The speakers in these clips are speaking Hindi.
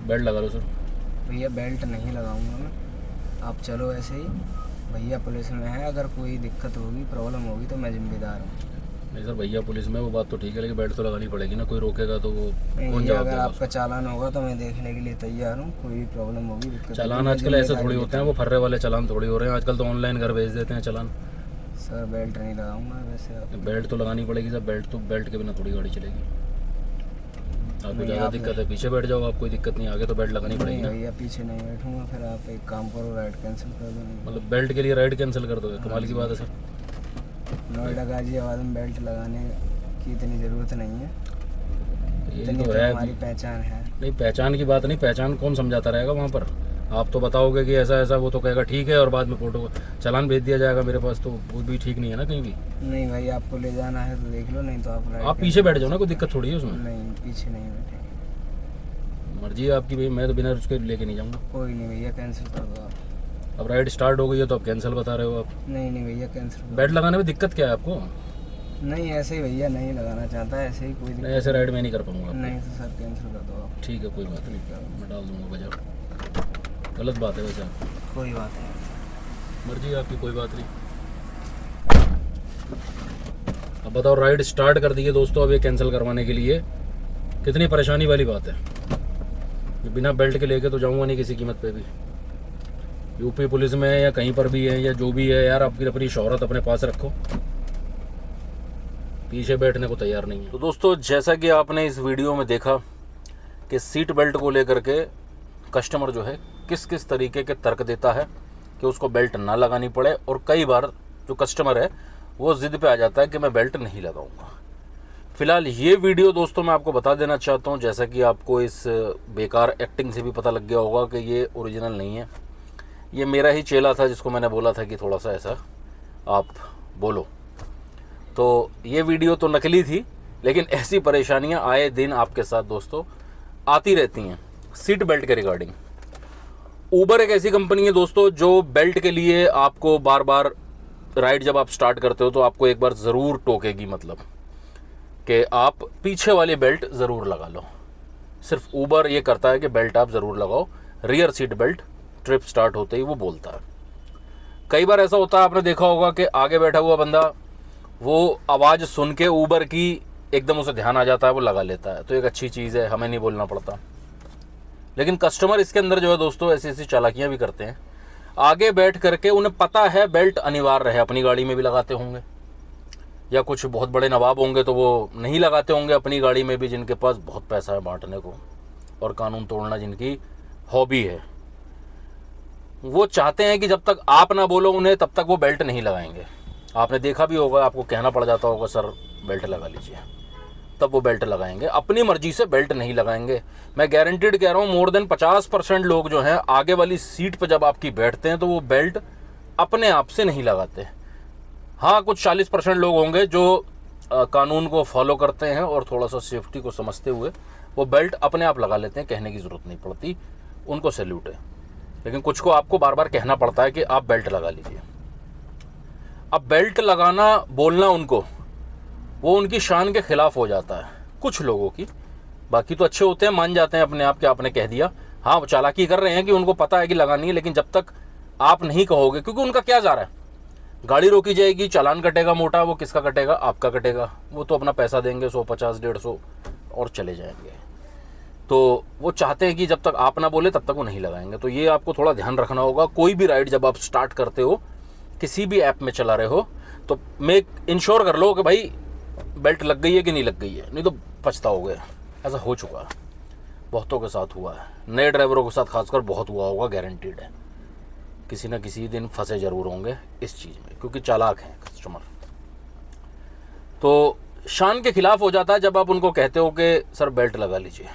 बेल्ट लगा लो सर। भैया बेल्ट नहीं लगाऊंगा मैं, आप चलो ऐसे ही। भैया पुलिस में है, अगर कोई दिक्कत होगी प्रॉब्लम होगी तो मैं जिम्मेदार हूँ। नहीं सर, भैया पुलिस में वो बात तो ठीक है, लेकिन बेल्ट तो लगानी पड़ेगी ना, कोई रोकेगा तो वो नहीं कौन भैया, जवाब अगर देगा आपका उसको। चालान होगा तो मैं देखने के लिए तैयार हूँ। कोई भी प्रॉब्लम होगी, दिक्कत होगी, चालान मैं आजकल ऐसे जिम्मेदारी थोड़ी होते लेता हैं, हूँ। वो फर्रे वाले चालान थोड़ी हो रहे हैं आजकल, तो ऑनलाइन घर भेज देते हैं चालान। सर बेल्ट नहीं लगाऊंगा वैसे आप। बेल्ट तो लगानी पड़ेगी सर, बेल्ट के बिना थोड़ी गाड़ी चलेगी। आपको नहीं, ज़्यादा आप दिक्कत है पीछे बैठ जाओ, आप कोई दिक्कत नहीं, आगे तो बेल्ट लगानी पड़ेगी नहीं ना। भैया पीछे नहीं बैठूंगा, फिर आप एक काम करो, राइड कैंसिल कर दो। नहीं, मतलब बेल्ट के लिए राइड कैंसिल कर दोगे, कमाल की बात है सर। नोएडा गाजियाबाद में बेल्ट लगाने की इतनी ज़रूरत नहीं है, ये इतनी तो तो है हमारी पहचान है। नहीं, पहचान की बात नहीं, पहचान कौन समझाता रहेगा वहाँ पर। आप तो बताओगे कि ऐसा ऐसा, वो तो कहेगा ठीक है, और बाद में फोटो चालान भेज दिया जाएगा मेरे पास, तो वो भी ठीक नहीं है ना कहीं भी। नहीं भाई, आपको ले जाना है तो देख लो, नहीं तो आप राइड आप पीछे बैठ जाओ ना, कोई दिक्कत थोड़ी है उसमें। नहीं, पीछे नहीं बैठेंगे। मर्जी है आपकी भाई, मैं तो बिना उसके लेके नहीं जाऊँगा। कोई नहीं भैया, कैंसिल कर दो आप। अब राइड स्टार्ट हो गई है तो अब कैंसिल बता रहे हो आप। नहीं नहीं भैया, कैंसिल कर बेल्ट लगाने में दिक्कत क्या है आपको? दो। नहीं ऐसे ही भैया, नहीं लगाना चाहता, ऐसे ही कोई नहीं, दिक्कत ऐसे राइड में नहीं कर पाऊँगा। नहीं तो सर कैंसिल कर दो आप। ठीक है, कोई बात नहीं, ठीक है, मैं डाल दूँगा बजट। गलत बात है वैसे आप, कोई बात नहीं। मर्जी है आपकी, कोई बात नहीं। अब बताओ, राइड स्टार्ट कर दी है दोस्तों, अब ये कैंसिल करवाने के लिए कितनी परेशानी वाली बात है। बिना बेल्ट के लेके तो जाऊंगा नहीं किसी कीमत पे भी। यूपी पुलिस में है या कहीं पर भी है या जो भी है यार, आपकी अपनी शोहरत अपने पास रखो, पीछे बैठने को तैयार नहीं है। तो दोस्तों, जैसा कि आपने इस वीडियो में देखा कि सीट बेल्ट को लेकर के कस्टमर जो है किस किस तरीके के तर्क देता है कि उसको बेल्ट ना लगानी पड़े, और कई बार जो कस्टमर है वो ज़िद पे आ जाता है कि मैं बेल्ट नहीं लगाऊंगा। फ़िलहाल ये वीडियो दोस्तों मैं आपको बता देना चाहता हूँ, जैसा कि आपको इस बेकार एक्टिंग से भी पता लग गया होगा कि ये ओरिजिनल नहीं है। ये मेरा ही चेला था जिसको मैंने बोला था कि थोड़ा सा ऐसा आप बोलो। तो ये वीडियो तो नकली थी, लेकिन ऐसी परेशानियां आए दिन आपके साथ दोस्तों आती रहती हैं सीट बेल्ट के रिगार्डिंग। ऊबर एक ऐसी कंपनी है दोस्तों जो बेल्ट के लिए आपको बार बार राइड जब आप स्टार्ट करते हो तो आपको एक बार ज़रूर टोकेगी, मतलब कि आप पीछे वाली बेल्ट ज़रूर लगा लो। सिर्फ ऊबर ये करता है कि बेल्ट आप ज़रूर लगाओ, rear seat belt trip start होते ही वो बोलता है। कई बार ऐसा होता है, आपने देखा होगा कि आगे बैठा हुआ बंदा वो आवाज़ सुन के ऊबर की एकदम उसे ध्यान आ जाता है, वो लगा लेता है, तो एक अच्छी चीज़ है, हमें नहीं बोलना पड़ता। लेकिन कस्टमर इसके अंदर जो है दोस्तों ऐसी ऐसी चालाकियाँ भी करते हैं, आगे बैठ करके उन्हें पता है बेल्ट अनिवार्य है, अपनी गाड़ी में भी लगाते होंगे, या कुछ बहुत बड़े नवाब होंगे तो वो नहीं लगाते होंगे अपनी गाड़ी में भी, जिनके पास बहुत पैसा है बांटने को और कानून तोड़ना जिनकी हॉबी है। वो चाहते हैं कि जब तक आप ना बोलो उन्हें तब तक वो बेल्ट नहीं लगाएंगे। आपने देखा भी होगा, आपको कहना पड़ जाता होगा सर बेल्ट लगा लीजिए, तब वो बेल्ट लगाएंगे, अपनी मर्जी से बेल्ट नहीं लगाएंगे। मैं गारंटीड कह रहा हूँ, मोर देन 50% लोग जो हैं आगे वाली सीट पर जब आपकी बैठते हैं तो वो बेल्ट अपने आप से नहीं लगाते। हाँ, कुछ 40% लोग होंगे जो कानून को फॉलो करते हैं और थोड़ा सा सेफ्टी को समझते हुए वो बेल्ट अपने आप लगा लेते हैं, कहने की ज़रूरत नहीं पड़ती, उनको सैल्यूट है। लेकिन कुछ को आपको बार बार कहना पड़ता है कि आप बेल्ट लगा लीजिए। अब बेल्ट लगाना बोलना उनको, वो उनकी शान के खिलाफ हो जाता है कुछ लोगों की। बाकी तो अच्छे होते हैं, मान जाते हैं अपने आप कि आपने कह दिया। हाँ, वो चालाकी कर रहे हैं कि उनको पता है कि लगानी है, लेकिन जब तक आप नहीं कहोगे, क्योंकि उनका क्या जा रहा है, गाड़ी रोकी जाएगी, चालान कटेगा मोटा, वो किसका कटेगा, आपका कटेगा। वो तो अपना पैसा देंगे 100, 50, 150 और चले जाएंगे। तो वो चाहते हैं कि जब तक आप ना बोले तब तक वो नहीं लगाएंगे। तो ये आपको थोड़ा ध्यान रखना होगा। कोई भी राइड जब आप स्टार्ट करते हो, किसी भी ऐप में चला रहे हो, तो मेक इंश्योर कर लो कि भाई बेल्ट लग गई है कि नहीं लग गई है, नहीं तो पछताओगे। ऐसा हो चुका है, बहुतों के साथ हुआ है, नए ड्राइवरों के साथ खासकर बहुत हुआ होगा, गारंटीड है। किसी न किसी दिन फंसे ज़रूर होंगे इस चीज़ में, क्योंकि चालाक हैं कस्टमर। तो शान के खिलाफ हो जाता है जब आप उनको कहते हो कि सर बेल्ट लगा लीजिए।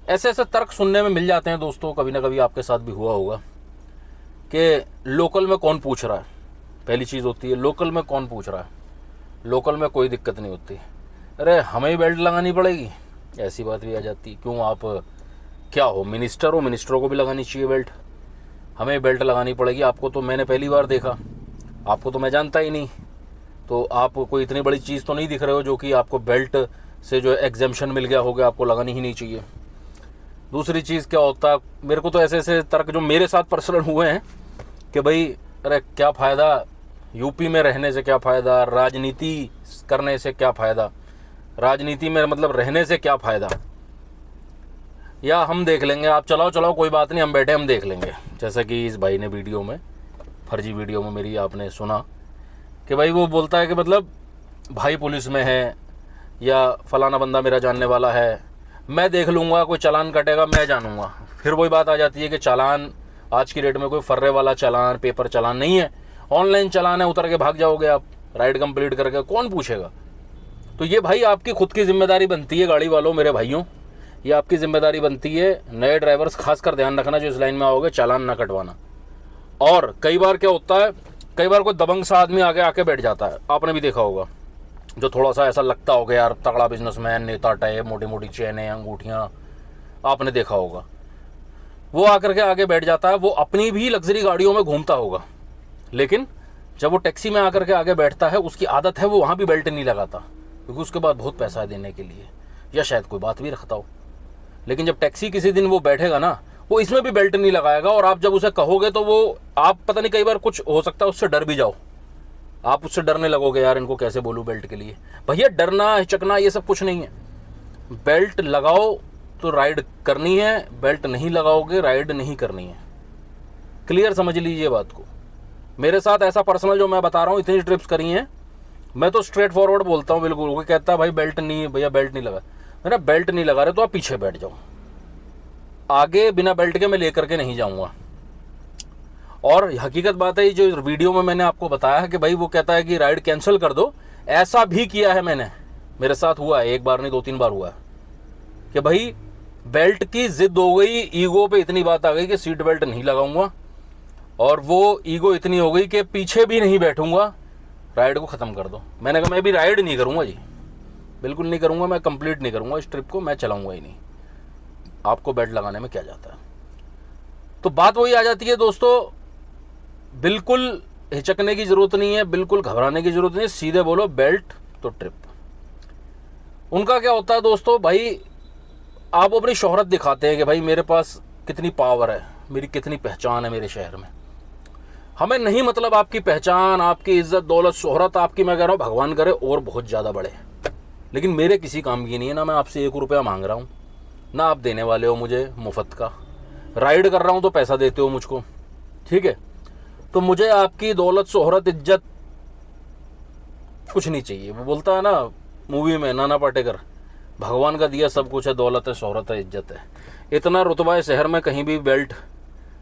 ऐसे ऐसे तर्क सुनने में मिल जाते हैं दोस्तों, कभी ना कभी आपके साथ भी हुआ होगा कि लोकल में कौन पूछ रहा है। पहली चीज़ होती है लोकल में कौन पूछ रहा है, लोकल में कोई दिक्कत नहीं होती, अरे हमें ही बेल्ट लगानी पड़ेगी, ऐसी बात भी आ जाती। क्यों, आप क्या हो, मिनिस्टर हो, मिनिस्टरों को भी लगानी चाहिए बेल्ट, हमें बेल्ट लगानी पड़ेगी। आपको तो मैंने पहली बार देखा, आपको तो मैं जानता ही नहीं, तो आप कोई इतनी बड़ी चीज़ तो नहीं दिख रहे हो जो कि आपको बेल्ट से जो एग्जेम्पशन मिल गया होगा, आपको लगानी ही नहीं चाहिए। दूसरी चीज़ क्या होता है, मेरे को तो ऐसे ऐसे तर्क जो मेरे साथ पर्सनल हुए हैं कि भाई अरे क्या फ़ायदा यूपी में रहने से, क्या फ़ायदा राजनीति करने से, क्या फ़ायदा राजनीति में मतलब रहने से, क्या फ़ायदा, या हम देख लेंगे, आप चलाओ चलाओ कोई बात नहीं, हम बैठे हम देख लेंगे। जैसा कि इस भाई ने वीडियो में, फर्जी वीडियो में मेरी आपने सुना कि भाई वो बोलता है कि मतलब भाई पुलिस में है या फलाना बंदा मेरा जानने वाला है, मैं देख लूँगा, कोई चालान कटेगा मैं जानूँगा। फिर वही बात आ जाती है कि चालान आज की डेट में कोई फर्रे वाला चालान, पेपर चालान नहीं है, ऑनलाइन चालान है, उतर के भाग जाओगे आप राइड कंप्लीट करके, कौन पूछेगा। तो ये भाई आपकी खुद की जिम्मेदारी बनती है, गाड़ी वालों मेरे भाइयों, ये आपकी जिम्मेदारी बनती है, नए ड्राइवर्स खासकर ध्यान रखना जो इस लाइन में आओगे, चालान ना कटवाना। और कई बार क्या होता है, कई बार कोई दबंग सा आदमी आगे आके बैठ जाता है, आपने भी देखा होगा, जो थोड़ा सा ऐसा लगता होगा यार तगड़ा बिजनेसमैन, नेता टाइप, मोटी मोटी चेनें, अंगूठियाँ, आपने देखा होगा, वो आकर के आगे बैठ जाता है। वो अपनी भी लग्जरी गाड़ियों में घूमता होगा, लेकिन जब वो टैक्सी में आकर के आगे बैठता है, उसकी आदत है वो वहाँ भी बेल्ट नहीं लगाता, क्योंकि उसके बाद बहुत पैसा है देने के लिए, या शायद कोई बात भी रखता हो। लेकिन जब टैक्सी किसी दिन वो बैठेगा ना, वो इसमें भी बेल्ट नहीं लगाएगा, और आप जब उसे कहोगे तो वो, आप पता नहीं कई बार कुछ हो सकता है उससे डर भी जाओ, आप उससे डरने लगोगे, यार इनको कैसे बोलूँ बेल्ट के लिए। भैया डरना हिचकना ये सब कुछ नहीं है, बेल्ट लगाओ तो राइड करनी है, बेल्ट नहीं लगाओगे राइड नहीं करनी है। क्लियर समझ लीजिए बात को। मेरे साथ ऐसा पर्सनल जो मैं बता रहा हूँ, इतनी ट्रिप्स करी हैं, मैं तो स्ट्रेट फॉरवर्ड बोलता हूँ बिल्कुल। वो कहता है भाई बेल्ट नहीं, भैया बेल्ट नहीं लगा, मैंने बेल्ट नहीं लगा रहे तो आप पीछे बैठ जाओ, आगे बिना बेल्ट के मैं लेकर के नहीं जाऊँगा। और हकीकत बात है, जो वीडियो में मैंने आपको बताया है कि भाई वो कहता है कि राइड कैंसिल कर दो, ऐसा भी किया है मैंने, मेरे साथ हुआ है, एक बार नहीं 2-3 बार हुआ है कि भाई बेल्ट की जिद हो गई, ईगो पे इतनी बात आ गई कि सीट बेल्ट नहीं लगाऊंगा, और वो ईगो इतनी हो गई कि पीछे भी नहीं बैठूंगा, राइड को ख़त्म कर दो। मैंने कहा मैं भी राइड नहीं करूंगा जी, बिल्कुल नहीं करूंगा, मैं कंप्लीट नहीं करूंगा इस ट्रिप को, मैं चलाऊंगा ही नहीं, आपको बेल्ट लगाने में क्या जाता है। तो बात वही आ जाती है दोस्तों, बिल्कुल हिचकने की ज़रूरत नहीं है, बिल्कुल घबराने की ज़रूरत नहीं है, सीधे बोलो बेल्ट तो ट्रिप। उनका क्या होता है दोस्तों, भाई आप अपनी शोहरत दिखाते हैं कि भाई मेरे पास कितनी पावर है, मेरी कितनी पहचान है मेरे शहर में। हमें नहीं मतलब आपकी पहचान, आपकी इज्जत, दौलत, शोहरत आपकी, मैं कह रहा हूँ भगवान करे और बहुत ज़्यादा बढ़े, लेकिन मेरे किसी काम की नहीं है। ना मैं आपसे 1 रुपया मांग रहा हूँ, ना आप देने वाले हो मुझे मुफ्त का, राइड कर रहा हूँ तो पैसा देते हो मुझको, ठीक है। तो मुझे आपकी दौलत, शोहरत, इज्जत कुछ नहीं चाहिए। वो बोलता है ना मूवी में नाना पाटेकर, भगवान का दिया सब कुछ है, दौलत है, शोहरत है, इज्जत है, इतना रुतबा है शहर में, कहीं भी बेल्ट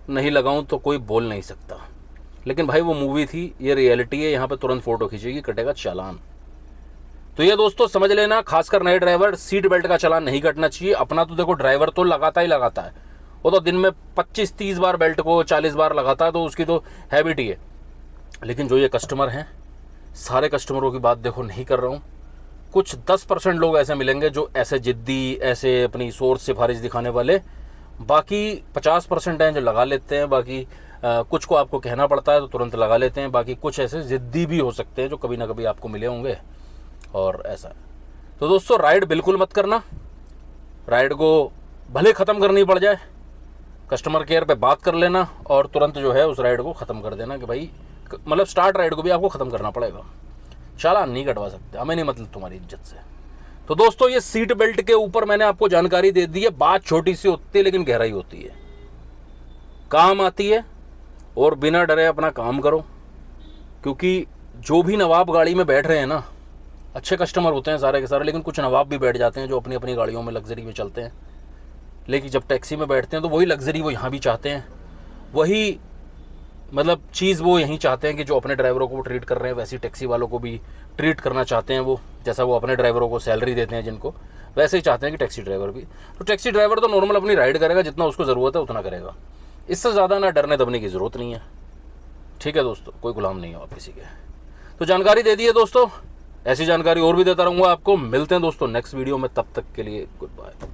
नहीं लगाऊं तो कोई बोल नहीं सकता। लेकिन भाई वो मूवी थी, ये रियलिटी है, यहाँ पे तुरंत फोटो खींचेगी, कटेगा चालान। तो ये दोस्तों समझ लेना, खासकर नए ड्राइवर, सीट बेल्ट का चालान नहीं कटना चाहिए। अपना तो देखो ड्राइवर तो लगाता ही लगाता है, वो तो दिन में 25-30 बार बेल्ट को 40 बार लगाता है, तो उसकी तो हैबिट ही है। लेकिन जो ये कस्टमर हैं, सारे कस्टमरों की बात देखो नहीं कर रहा हूँ, कुछ 10% लोग ऐसे मिलेंगे जो ऐसे जिद्दी, ऐसे अपनी सोर्स सिफारिश दिखाने वाले, बाकी 50% हैं जो लगा लेते हैं। बाकी कुछ को आपको कहना पड़ता है तो तुरंत लगा लेते हैं, बाकी कुछ ऐसे जिद्दी भी हो सकते हैं जो कभी ना कभी आपको मिले होंगे, और ऐसा है। तो दोस्तों राइड बिल्कुल मत करना, राइड को भले ख़त्म करनी पड़ जाए, कस्टमर केयर पे बात कर लेना और तुरंत जो है उस राइड को ख़त्म कर देना कि भाई मतलब स्टार्ट राइड को भी आपको ख़त्म करना पड़ेगा, चालान नहीं कटवा सकते, हमें नहीं मतलब तुम्हारी इज्जत से। तो दोस्तों ये सीट बेल्ट के ऊपर मैंने आपको जानकारी दे दी है, बात छोटी सी होती है लेकिन गहराई होती है, काम आती है, और बिना डरे अपना काम करो। क्योंकि जो भी नवाब गाड़ी में बैठ रहे हैं ना, अच्छे कस्टमर होते हैं सारे के सारे, लेकिन कुछ नवाब भी बैठ जाते हैं जो अपनी अपनी गाड़ियों में लग्जरी में चलते हैं, लेकिन जब टैक्सी में बैठते हैं तो वही लग्जरी वो यहाँ भी चाहते हैं, वही मतलब चीज़ वो यहीं चाहते हैं कि जो अपने ड्राइवरों को ट्रीट कर रहे हैं वैसे ही टैक्सी वालों को भी ट्रीट करना चाहते हैं। वो जैसा वो अपने ड्राइवरों को सैलरी देते हैं जिनको, वैसे ही चाहते हैं कि टैक्सी ड्राइवर भी। तो टैक्सी ड्राइवर तो नॉर्मल अपनी राइड करेगा, जितना उसको ज़रूरत है उतना करेगा, इससे ज़्यादा ना डरने दबने की ज़रूरत नहीं है, ठीक है दोस्तों, कोई गुलाम नहीं हो आप किसी के। तो जानकारी दे दी है दोस्तों, ऐसी जानकारी और भी देता रहूँगा आपको। मिलते हैं दोस्तों नेक्स्ट वीडियो में, तब तक के लिए गुड बाय।